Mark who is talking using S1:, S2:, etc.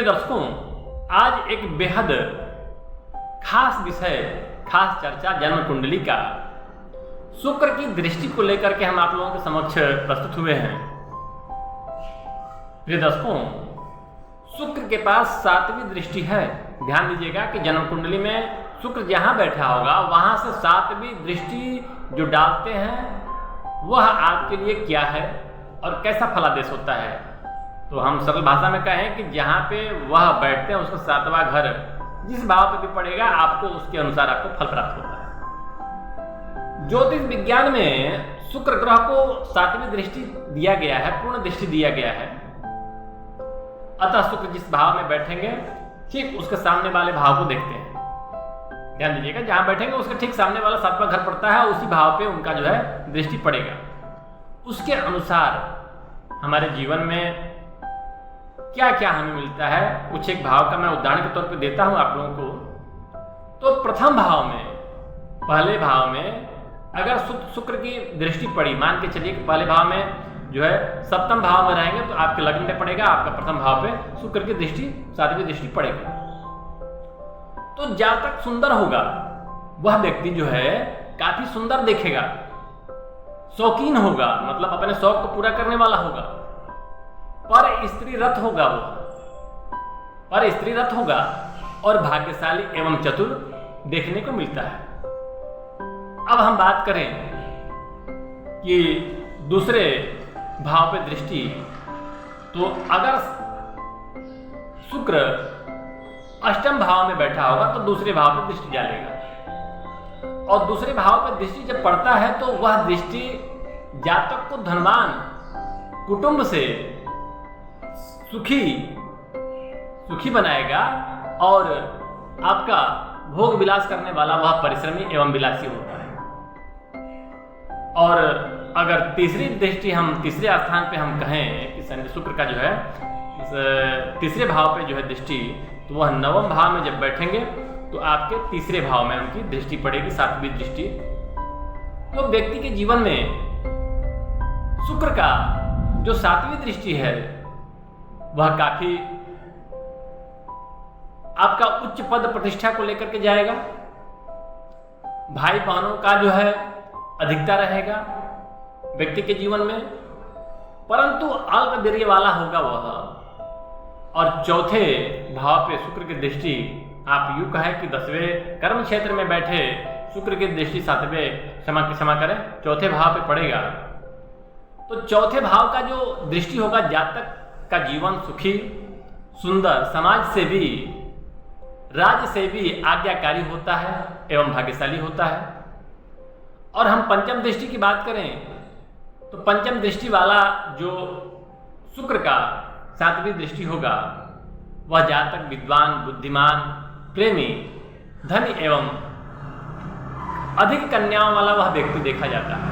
S1: दर्शकों, आज एक बेहद खास विषय, खास चर्चा जन्म कुंडली का शुक्र की दृष्टि को लेकर के हम आप लोगों के समक्ष प्रस्तुत हुए हैं। प्रिय दर्शकों, शुक्र के पास 7वीं दृष्टि है। ध्यान दीजिएगा कि जन्म कुंडली में शुक्र जहां बैठा होगा वहां से 7वीं दृष्टि जो डालते हैं वह आपके लिए क्या है और कैसा फलादेश होता है। तो हम सरल भाषा में कहें कि जहां पे वह बैठते हैं उसका 7वां घर जिस भाव पे भी पड़ेगा आपको उसके अनुसार आपको फल प्राप्त होता है। ज्योतिष विज्ञान में शुक्र ग्रह को 7वीं दृष्टि दिया गया है, पूर्ण दृष्टि दिया गया है। अतः शुक्र जिस भाव में बैठेंगे ठीक उसके सामने वाले भाव को देखते हैं। ध्यान दीजिएगा, जहां बैठेंगे उसके ठीक सामने वाला 7वां घर पड़ता है, उसी भाव पे उनका जो है दृष्टि पड़ेगा। उसके अनुसार हमारे जीवन में क्या क्या हमें मिलता है, कुछ एक भाव का मैं उदाहरण के तौर पे देता हूं आप लोगों को। तो प्रथम भाव में, पहले भाव में अगर शुक्र की दृष्टि पड़ी, मान के चलिए कि पहले भाव में जो है 7वें भाव में रहेंगे तो आपके लग्न में पड़ेगा, आपका प्रथम भाव पे शुक्र की दृष्टि 7वीं दृष्टि पड़ेगी। तो जातक सुंदर होगा, वह व्यक्ति जो है काफी सुंदर देखेगा, शौकीन होगा, मतलब अपने शौक को पूरा करने वाला होगा, पर स्त्री रथ होगा, पर स्त्री रथ होगा और भाग्यशाली एवं चतुर देखने को मिलता है। अब हम बात करें कि दूसरे भाव पे दृष्टि, तो अगर शुक्र 8वें भाव में बैठा होगा तो दूसरे भाव पे दृष्टि डालेगा, और दूसरे भाव पे दृष्टि जब पड़ता है तो वह दृष्टि जातक को धनवान, कुटुंब से सुखी बनाएगा और आपका भोग विलास करने वाला वह परिश्रमी एवं विलासी होता है। और अगर तीसरी दृष्टि हम तीसरे स्थान पे हम कहें कि शुक्र का जो है इस तीसरे भाव पे जो है दृष्टि, तो वह 9वें भाव में जब बैठेंगे तो आपके तीसरे भाव में उनकी दृष्टि पड़ेगी, 7वीं दृष्टि। तो व्यक्ति के जीवन में शुक्र का जो 7वीं दृष्टि है वह काफी आपका उच्च पद प्रतिष्ठा को लेकर के जाएगा, भाई बहनों का जो है अधिकता रहेगा व्यक्ति के जीवन में, परंतु अल्प वीर्य वाला होगा वह। और चौथे भाव पे शुक्र की दृष्टि, आप यूं कहें कि 10वें कर्म क्षेत्र में बैठे शुक्र की दृष्टि 7वें क्षमा करें चौथे भाव पे पड़ेगा। तो चौथे भाव का जो दृष्टि होगा, जातक का जीवन सुखी, सुंदर, समाज से भी, राज्य से भी आज्ञाकारी होता है एवं भाग्यशाली होता है। और हम पंचम दृष्टि की बात करें तो पंचम दृष्टि वाला जो शुक्र का 7वीं दृष्टि होगा वह जातक विद्वान, बुद्धिमान, प्रेमी, धनी एवं अधिक कन्याओं वाला वह व्यक्ति देखा जाता है।